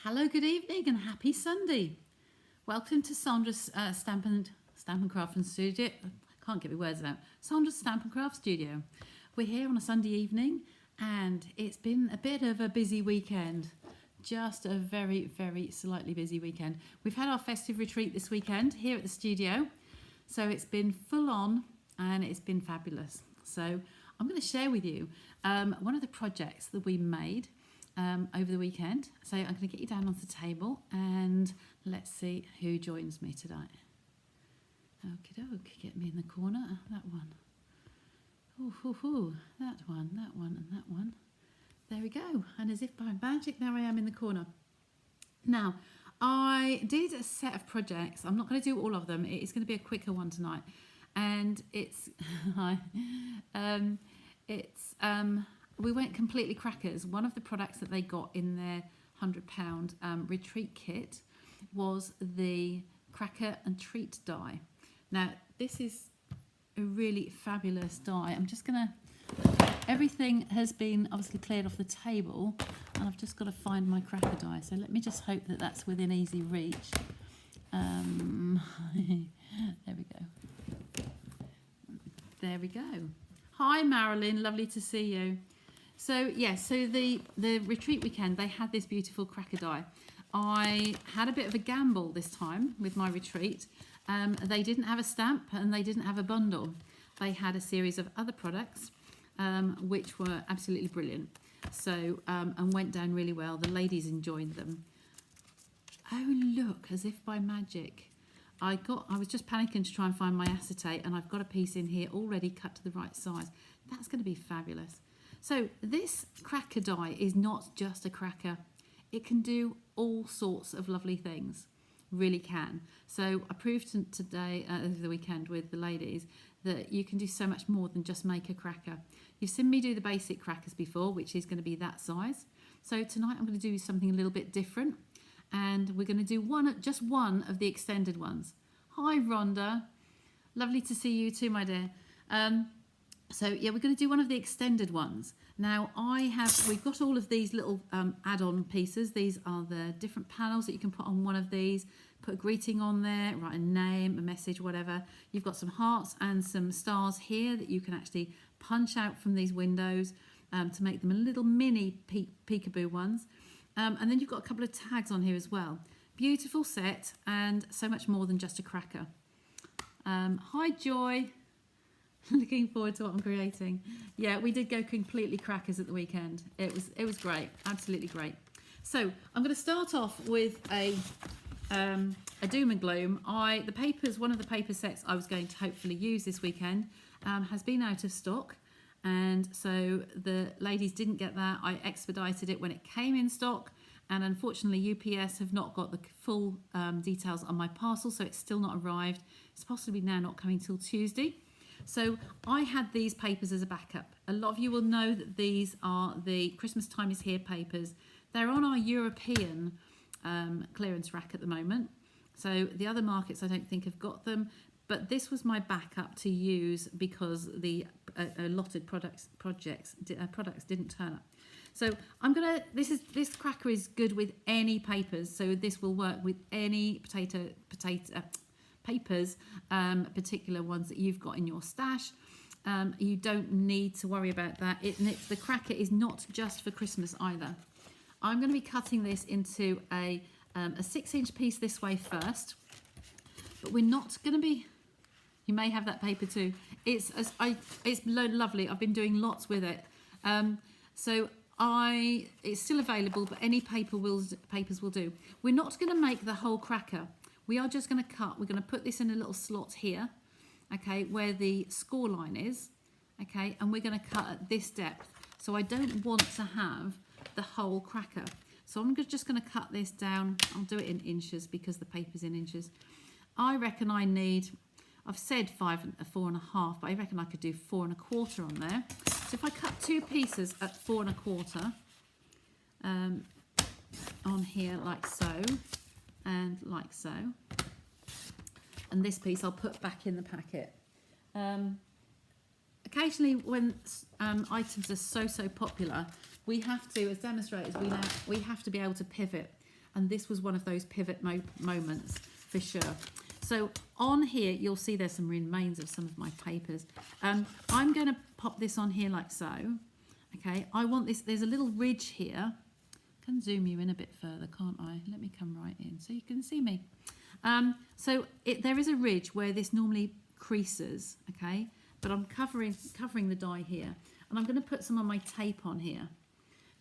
Hello, good evening and happy Sunday. Welcome to Sandra's Stamp and Craft and Studio. I can't get my words out. Sandra's Stamp and Craft Studio. We're here on a Sunday evening and it's been a bit of a busy weekend. Just a very, very slightly busy weekend. We've had our festive retreat this weekend here at the studio. So it's been full on and it's been fabulous. So I'm going to share with you one of the projects that we made over the weekend. So I'm going to get you down on the table and let's see who joins me tonight. Okie doke, get me in the corner. That one. Ooh, that one, and that one. There we go. And as if by magic, now I am in the corner. Now, I did a set of projects. I'm not going to do all of them. It's going to be a quicker one tonight. And it's, we went completely crackers. One of the products that they got in their £100 retreat kit was the cracker and treat die. Now, this is a really fabulous die. I'm just going to, everything has been obviously cleared off the table and I've just got to find my cracker die. So let me just hope that that's within easy reach. There we go. There we go. Hi Marilyn, lovely to see you. So yes, so the retreat weekend, they had this beautiful cracker die. I had a bit of a gamble this time with my retreat. They didn't have a stamp and they didn't have a bundle. They had a series of other products which were absolutely brilliant. So and went down really well. The ladies enjoyed them. Oh look, as if by magic. I was just panicking to try and find my acetate and I've got a piece in here already cut to the right size. That's going to be fabulous. So this cracker die is not just a cracker. It can do all sorts of lovely things. Really can. So I proved today, over the weekend with the ladies, that you can do so much more than just make a cracker. You've seen me do the basic crackers before, which is going to be that size. So tonight I'm going to do something a little bit different. And we're going to do just one of the extended ones. Hi Rhonda. Lovely to see you too, my dear. So yeah, we're going to do one of the extended ones. Now we've got all of these little add-on pieces. These are the different panels that you can put on one of these. Put a greeting on there, write a name, a message, whatever. You've got some hearts and some stars here that you can actually punch out from these windows to make them a little mini peekaboo ones. And then you've got a couple of tags on here as well. Beautiful set and so much more than just a cracker. Hi Joy. Looking forward to what I'm creating. Yeah, we did go completely crackers at the weekend. It was great, absolutely great. So I'm going to start off with a doom and gloom. One of the paper sets I was going to hopefully use this weekend has been out of stock, and so the ladies didn't get that. I expedited it when it came in stock, and unfortunately UPS have not got the full details on my parcel, so it's still not arrived. It's possibly now not coming till Tuesday. So I had these papers as a backup. A lot of you will know that these are the Christmas Time is Here papers. They're on our European clearance rack at the moment. So the other markets I don't think have got them, but this was my backup to use because the allotted products didn't turn up. So this cracker is good with any papers. So this will work with any papers, particular ones that you've got in your stash. You don't need to worry about that. The cracker is not just for Christmas either. I'm going to be cutting this into a 6-inch piece this way first, but we're not going to be. You may have that paper too. It's lovely. I've been doing lots with it. It's still available, but any papers will do. We're not going to make the whole cracker. We are just going to cut. We're going to put this in a little slot here, okay, where the score line is, okay, and we're going to cut at this depth. So I don't want to have the whole cracker. So I'm just going to cut this down. I'll do it in inches because the paper's in inches. I reckon I need, I've said 4.5, but I reckon I could do 4 1/4 on there. So if I cut 2 pieces at 4 1/4 on here like so, and like so, and this piece I'll put back in the packet. Occasionally when items are so popular, we have to, as demonstrators, we have to be able to pivot and this was one of those pivot moments for sure. So on here, you'll see there's some remains of some of my papers. I'm going to pop this on here like so. Okay, I want this, there's a little ridge here. I can zoom you in a bit further, can't I? Let me come right in so you can see me. There is a ridge where this normally creases, okay? But I'm covering the die here. And I'm going to put some of my tape on here.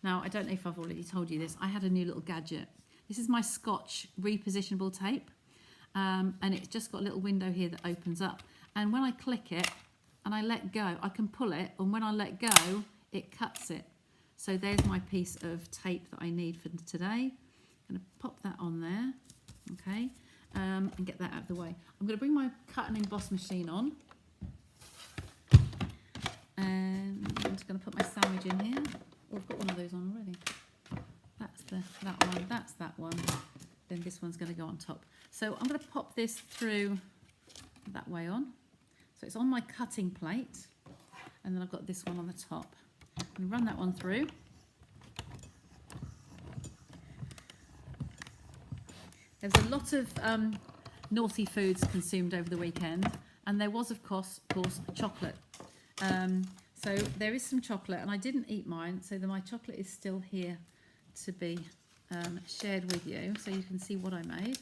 Now, I don't know if I've already told you this. I had a new little gadget. This is my Scotch repositionable tape. And it's just got a little window here that opens up. And when I click it and I let go, I can pull it. And when I let go, it cuts it. So there's my piece of tape that I need for today. I'm going to pop that on there, okay, and get that out of the way. I'm going to bring my cut and emboss machine on. And I'm just going to put my sandwich in here. Oh, I've got one of those on already. That's that one, that's that one. Then this one's going to go on top. So I'm going to pop this through that way on. So it's on my cutting plate. And then I've got this one on the top. I'm going to run that one through. There was a lot of naughty foods consumed over the weekend. And there was, of course chocolate. So there is some chocolate. And I didn't eat mine. So my chocolate is still here to be shared with you. So you can see what I made.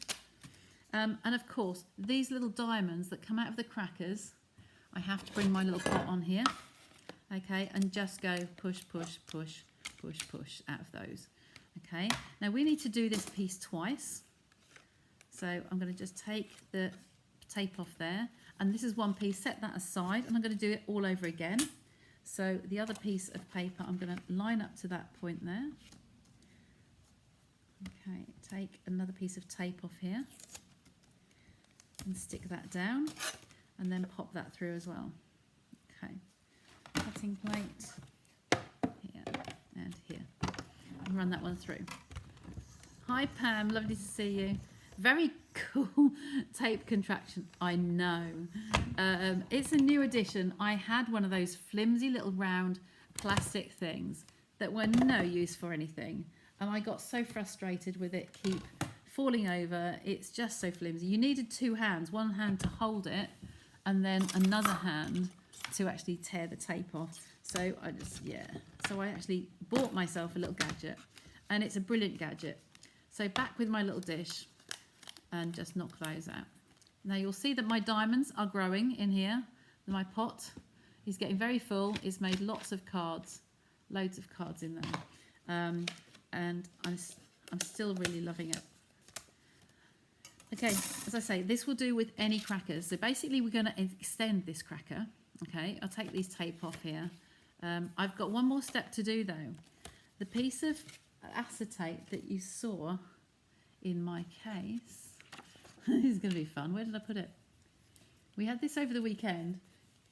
And of course, these little diamonds that come out of the crackers, I have to bring my little pot on here. Okay, and just go push, push, push, push, push out of those. Okay, now we need to do this piece twice. So I'm going to just take the tape off there. And this is one piece, set that aside. And I'm going to do it all over again. So the other piece of paper, I'm going to line up to that point there. Okay, take another piece of tape off here. And stick that down. And then pop that through as well. Okay. Cutting plate here and here, and run that one through. Hi Pam, lovely to see you. Very cool tape contraction, I know. It's a new edition. I had one of those flimsy little round plastic things that were no use for anything, and I got so frustrated with it, keep falling over. It's just so flimsy. You needed two hands, one hand to hold it and then another hand to actually tear the tape off. So I actually bought myself a little gadget, and it's a brilliant gadget. So back with my little dish and just knock those out. Now you'll see that my diamonds are growing in here. My pot is getting very full. It's made lots of cards, loads of cards in there. And I'm still really loving it. Okay, as I say, this will do with any crackers. So basically we're going to extend this cracker. Okay, I'll take these tape off here. I've got one more step to do though. The piece of acetate that you saw in my case, this is going to be fun. Where did I put it? We had this over the weekend,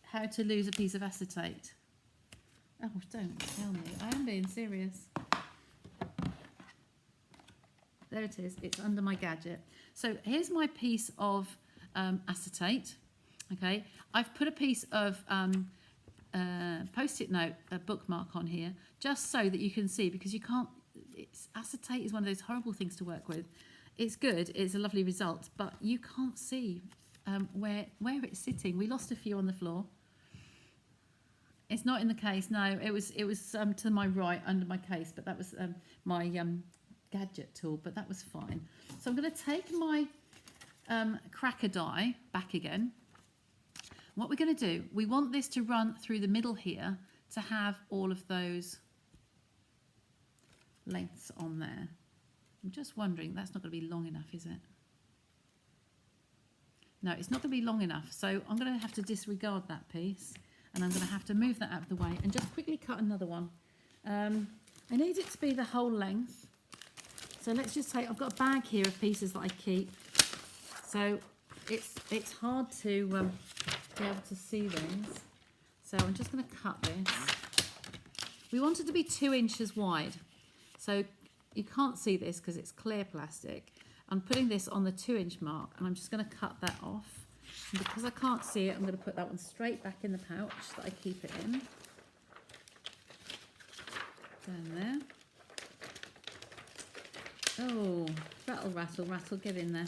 how to lose a piece of acetate. Oh, don't tell me. I am being serious. There it is. It's under my gadget. So here's my piece of acetate. Okay, I've put a piece of post-it note, a bookmark on here, just so that you can see, because you can't. Acetate is one of those horrible things to work with. It's good. It's a lovely result, but you can't see where it's sitting. We lost a few on the floor. It's not in the case. No, it was to my right under my case, but that was my gadget tool, but that was fine. So I'm going to take my cracker die back again. What we're going to do, we want this to run through the middle here to have all of those lengths on there. I'm just wondering, that's not going to be long enough, is it? No, it's not going to be long enough, so I'm going to have to disregard that piece, and I'm going to have to move that out of the way and just quickly cut another one. I need it to be the whole length. So let's just take, I've got a bag here of pieces that I keep. So it's hard to be able to see these. So I'm just going to cut this. We want it to be 2 inches wide. So you can't see this because it's clear plastic. I'm putting this on the 2-inch mark, and I'm just going to cut that off. And because I can't see it, I'm going to put that one straight back in the pouch that I keep it in. Down there. Oh, rattle, rattle, rattle, get in there.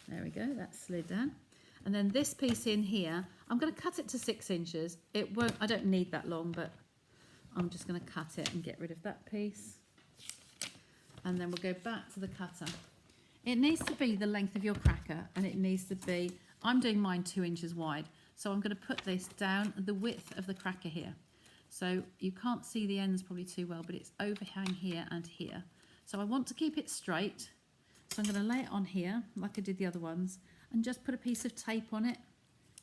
There we go, that's slid down. And then this piece in here, I'm going to cut it to 6 inches. It won't, I don't need that long, but I'm just going to cut it and get rid of that piece. And then we'll go back to the cutter. It needs to be the length of your cracker, and it needs to be, I'm doing mine 2 inches wide. So I'm going to put this down the width of the cracker here. So you can't see the ends probably too well, but it's overhang here and here. So I want to keep it straight. So I'm going to lay it on here like I did the other ones and just put a piece of tape on it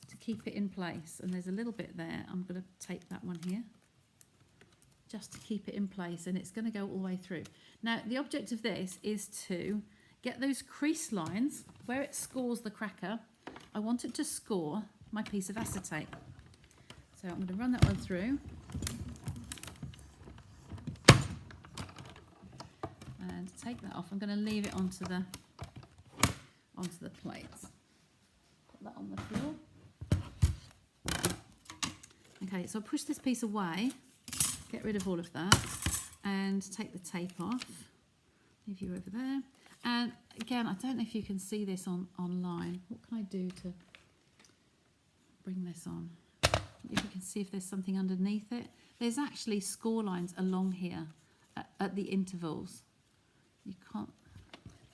to keep it in place. And there's a little bit there. I'm going to tape that one here just to keep it in place, and it's going to go all the way through. Now the object of this is to get those crease lines where it scores the cracker. I want it to score my piece of acetate. So I'm going to run that one through. And take that off. I'm going to leave it onto the plates. Put that on the floor. Okay, so I'll push this piece away, get rid of all of that, and take the tape off. Leave you over there. And again, I don't know if you can see this online. What can I do to bring this on? If you can see if there's something underneath it. There's actually score lines along here at the intervals. You can't,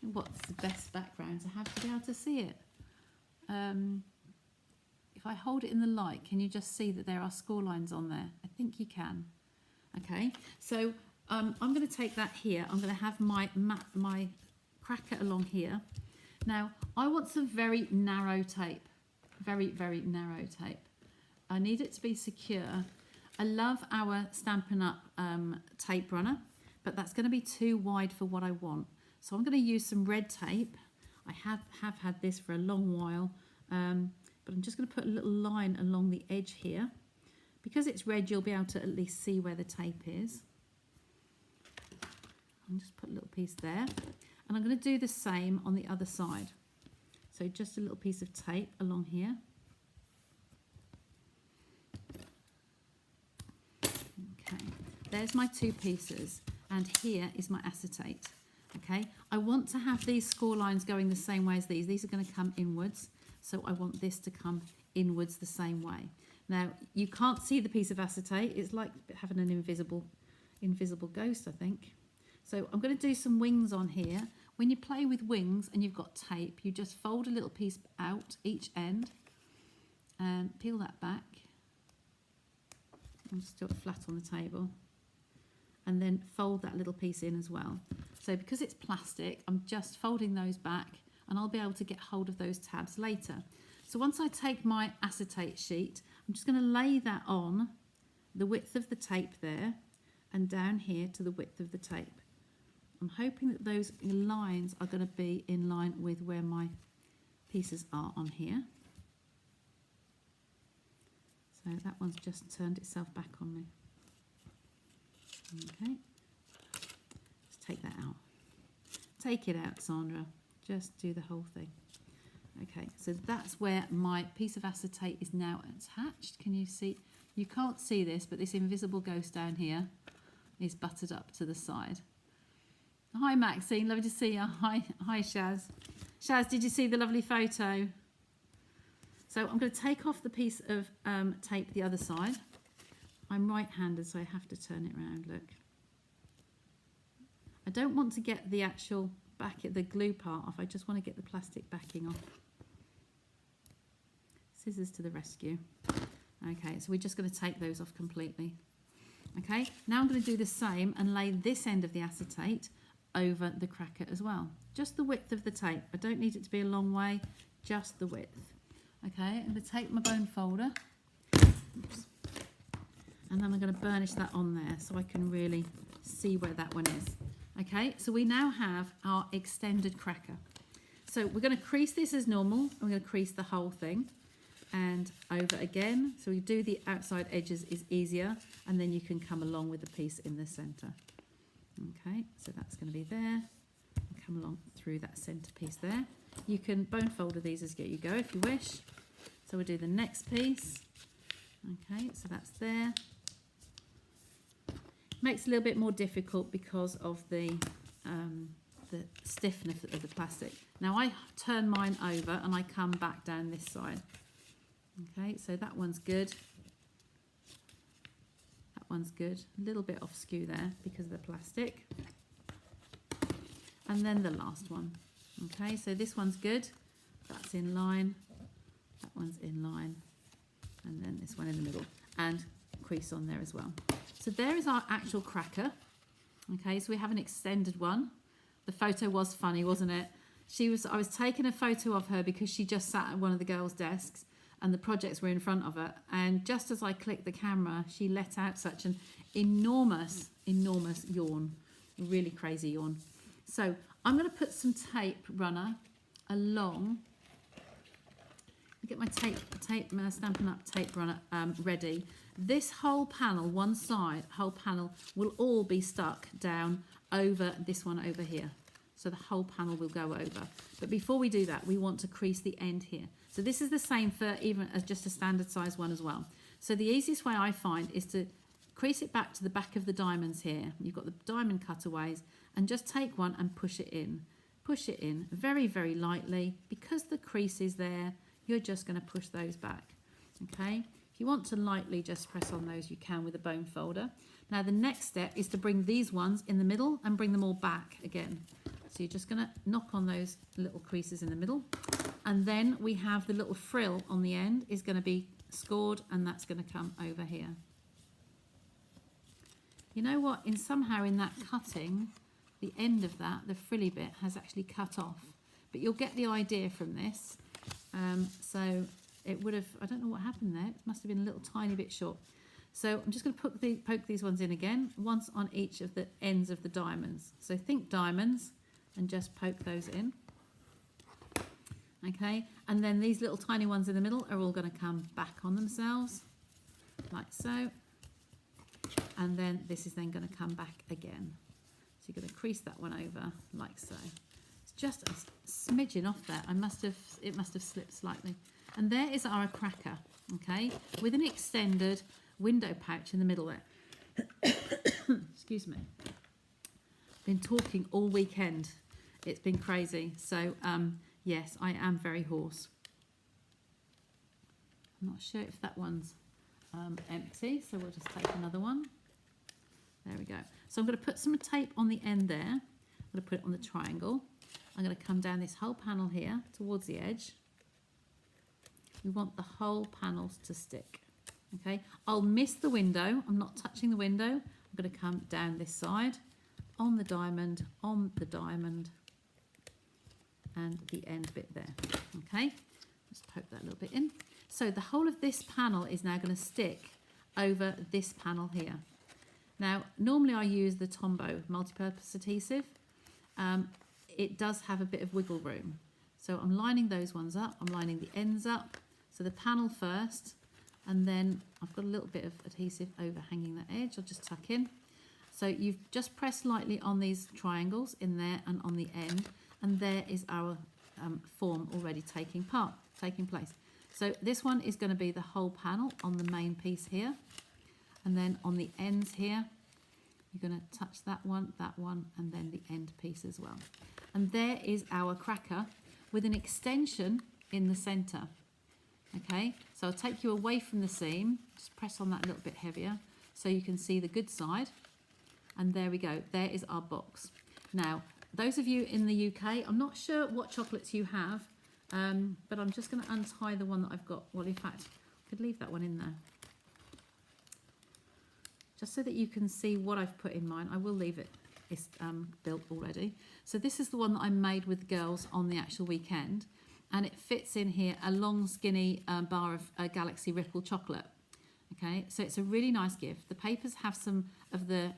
what's the best background to have to be able to see it? If I hold it in the light, can you just see that there are score lines on there? I think you can. Okay, so I'm going to take that here. I'm going to have my cracker along here. Now, I want some very narrow tape. Very, very narrow tape. I need it to be secure. I love our Stampin' Up tape runner, but that's going to be too wide for what I want. So I'm going to use some red tape. I have had this for a long while, but I'm just going to put a little line along the edge here. Because it's red, you'll be able to at least see where the tape is. I'll just put a little piece there. And I'm going to do the same on the other side. So just a little piece of tape along here. Okay, there's my 2 pieces, and here is my acetate. Okay, I want to have these score lines going the same way as these. These are going to come inwards, so I want this to come inwards the same way. Now, you can't see the piece of acetate. It's like having an invisible ghost, I think. So I'm going to do some wings on here. When you play with wings and you've got tape, you just fold a little piece out each end and peel that back. I'm still flat on the table. And then fold that little piece in as well. So because it's plastic, I'm just folding those back, and I'll be able to get hold of those tabs later. So once I take my acetate sheet, I'm just going to lay that on the width of the tape there and down here to the width of the tape. I'm hoping that those lines are going to be in line with where my pieces are on here. So that one's just turned itself back on me. Okay, let's take that out. Take it out, Sandra. Just do the whole thing. Okay, so that's where my piece of acetate is now attached. Can you see? You can't see this, but this invisible ghost down here is buttered up to the side. Hi, Maxine. Lovely to see you. Hi, Shaz. Shaz, did you see the lovely photo? So I'm going to take off the piece of tape the other side. I'm right-handed, so I have to turn it around. Look. I don't want to get the actual the glue part off. I just want to get the plastic backing off. Scissors to the rescue. Okay, so we're just going to take those off completely. Okay, now I'm going to do the same and lay this end of the acetate over the cracker as well. Just the width of the tape. I don't need it to be a long way, just the width. Okay, I'm going to take my bone folder. Oops. And then I'm going to burnish that on there so I can really see where that one is. Okay, so we now have our extended cracker. So we're going to crease this as normal. I'm going to crease the whole thing and over again. So we do the outside edges is easier, and then you can come along with the piece in the center. Okay, so that's going to be there. Come along through that center piece there. You can bone folder these as you go if you wish. So we'll do the next piece. Okay, so that's there. Makes it a little bit more difficult because of the stiffness of the plastic. Now I turn mine over and I come back down this side. Okay, so that one's good. That one's good. A little bit off skew there because of the plastic. And then the last one. Okay, so this one's good. That's in line. That one's in line. And then this one in the middle. And crease on there as well. So there is our actual cracker. Okay, so we have an extended one. The photo was funny, wasn't it? I was taking a photo of her because she just sat at one of the girls' desks and the projects were in front of her. And just as I clicked the camera, she let out such an enormous yawn. Really crazy yawn. So I'm going to put some tape runner along. Get my Stampin' Up tape runner ready. This whole panel, one side, whole panel, will all be stuck down over this one over here. So the whole panel will go over. But before we do that, we want to crease the end here. So this is the same for even as just a standard size one as well. So the easiest way I find is to crease it back to the back of the diamonds here. You've got the diamond cutaways and just take one and push it in. Push it in very, very lightly. Because the crease is there, you're just going to push those back. Okay? If you want to lightly just press on those, you can with a bone folder. Now the next step is to bring these ones in the middle and bring them all back again. So you're just going to knock on those little creases in the middle. And then we have the little frill on the end is going to be scored, and that's going to come over here. You know what? Somehow in that cutting, the end of that, the frilly bit, has actually cut off. But you'll get the idea from this. So it would have, I don't know what happened there. It must have been a little tiny bit short. So I'm just going to poke these ones in again, once on each of the ends of the diamonds. So think diamonds and just poke those in. Okay, and then these little tiny ones in the middle are all going to come back on themselves, like so. And then this is then going to come back again. So you're going to crease that one over, like so. It's just a smidgen off there. It must have slipped slightly. And there is our cracker, okay, with an extended window pouch in the middle there. Excuse me. Been talking all weekend. It's been crazy. So, yes, I am very hoarse. I'm not sure if that one's empty, so we'll just take another one. There we go. So I'm going to put some tape on the end there. I'm going to put it on the triangle. I'm going to come down this whole panel here towards the edge. We want the whole panels to stick. Okay, I'll miss the window. I'm not touching the window. I'm going to come down this side on the diamond, and the end bit there. Okay, just poke that a little bit in. So the whole of this panel is now going to stick over this panel here. Now, normally I use the Tombow multi-purpose adhesive. It does have a bit of wiggle room. So I'm lining those ones up. I'm lining the ends up. So the panel first, and then I've got a little bit of adhesive overhanging that edge. I'll just tuck in. So you've just pressed lightly on these triangles in there and on the end, and there is our form already taking place. So this one is going to be the whole panel on the main piece here, and then on the ends here, you're going to touch that one, and then the end piece as well. And there is our cracker with an extension in the centre. Okay, so I'll take you away from the seam, just press on that a little bit heavier so you can see the good side. And there we go, there is our box. Now, those of you in the UK, I'm not sure what chocolates you have, but I'm just going to untie the one that I've got. Well, in fact, I could leave that one in there. Just so that you can see what I've put in mine. I will leave it, it's built already. So this is the one that I made with the girls on the actual weekend. And it fits in here a long skinny bar of Galaxy Ripple chocolate. Okay, so it's a really nice gift. The papers have some of the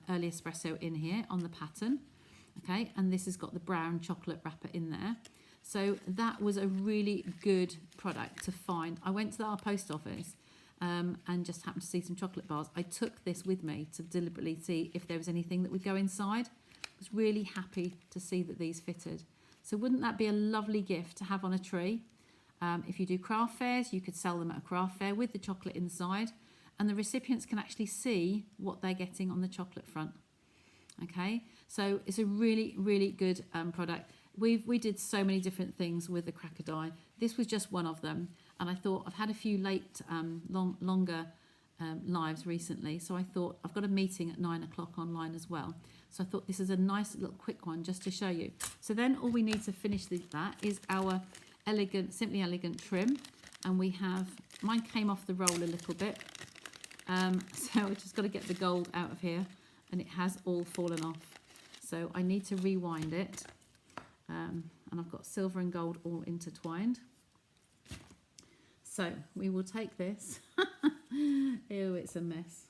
early espresso in here on the pattern. Okay, and this has got the brown chocolate wrapper in there. So that was a really good product to find. I went to our post office and just happened to see some chocolate bars. I took this with me to deliberately see if there was anything that would go inside. I was really happy to see that these fitted. So wouldn't that be a lovely gift to have on a tree? If you do craft fairs, you could sell them at a craft fair with the chocolate inside. and the recipients can actually see what they're getting on the chocolate front. Okay, so it's a really, really good product. We did so many different things with the cracker die. This was just one of them, and I thought I've had a few late, longer lives recently, so I thought I've got a meeting at 9 o'clock online as well. So I thought this is a nice little quick one just to show you. So then all we need to finish that is our elegant, Simply Elegant trim, and we have, mine came off the roll a little bit, so I've just got to get the gold out of here, and it has all fallen off. So I need to rewind it, and I've got silver and gold all intertwined. So we will take this. Ew, it's a mess.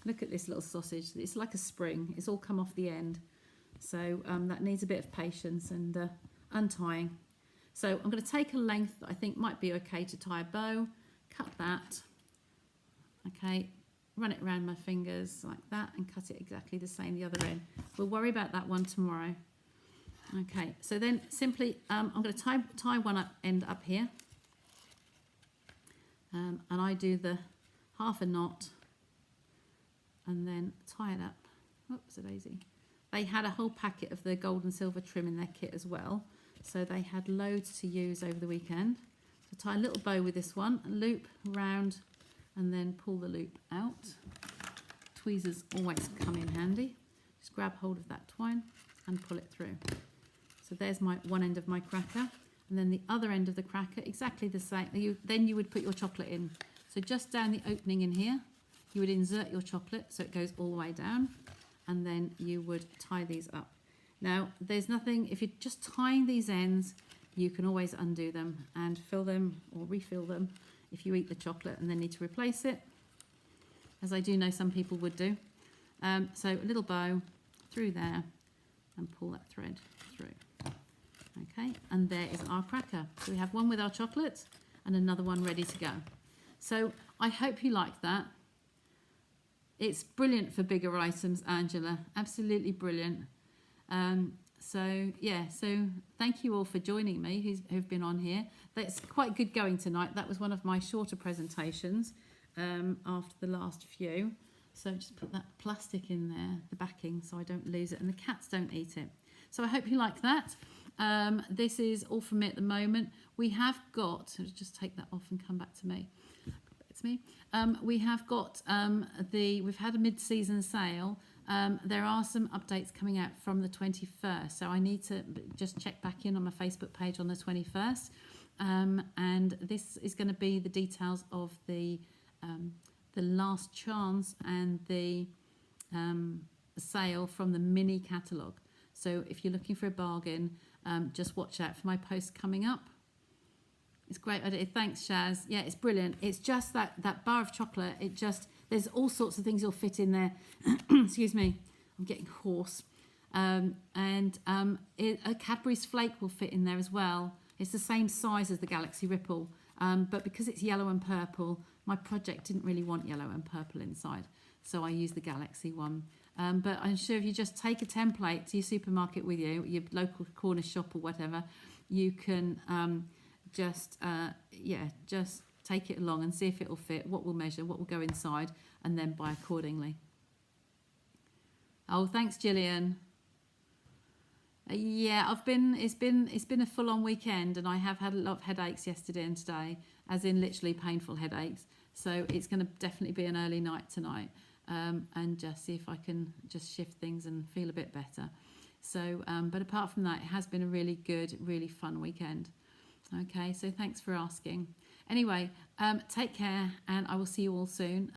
Look at this little sausage. It's like a spring. It's all come off the end. So that needs a bit of patience and untying. So I'm going to take a length that I think might be okay to tie a bow. Cut that. Okay, run it around my fingers like that and cut it exactly the same the other end. We'll worry about that one tomorrow. Okay, so then simply I'm going to tie one end up here. And I do the half a knot and then tie it up. Whoops, a daisy. They had a whole packet of the gold and silver trim in their kit as well, so they had loads to use over the weekend. So tie a little bow with this one, loop round, and then pull the loop out. Tweezers always come in handy. Just grab hold of that twine and pull it through. So there's my one end of my cracker, and then the other end of the cracker exactly the same. Then you would put your chocolate in. So just down the opening in here, you would insert your chocolate so it goes all the way down, and then you would tie these up. Now, there's nothing, if you're just tying these ends, you can always undo them and fill them or refill them if you eat the chocolate and then need to replace it, as I do know some people would do. So a little bow through there and pull that thread through. Okay, and there is our cracker. So we have one with our chocolate and another one ready to go. So I hope you like that. It's brilliant for bigger items, Angela. Absolutely brilliant. So thank you all for joining me who've been on here. That's quite good going tonight. That was one of my shorter presentations after the last few. So just put that plastic in there, the backing, so I don't lose it and the cats don't eat it. So I hope you like that. This is all from me at the moment. We have got, so just take that off and come back to me. It's me. We have got we've had a mid-season sale. There are some updates coming out from the 21st, so I need to just check back in on my Facebook page on the 21st. And this is going to be the details of the last chance and the sale from the mini catalogue. So if you're looking for a bargain, just watch out for my post coming up. It's great idea. Thanks, Shaz. Yeah, it's brilliant. It's just that bar of chocolate. There's all sorts of things you'll fit in there. Excuse me, I'm getting hoarse. A Cadbury's Flake will fit in there as well. It's the same size as the Galaxy Ripple, but because it's yellow and purple, my project didn't really want yellow and purple inside, so I used the Galaxy one. But I'm sure if you just take a template to your supermarket with you, your local corner shop or whatever, you can just take it along and see if it will fit, what will measure, what will go inside, and then buy accordingly. Oh, thanks, Gillian. Yeah, it's been a full-on weekend, and I have had a lot of headaches yesterday and today, as in literally painful headaches. So it's going to definitely be an early night tonight, and just see if I can just shift things and feel a bit better. So, but apart from that, it has been a really good, really fun weekend. Okay, so thanks for asking. Anyway, take care, and I will see you all soon.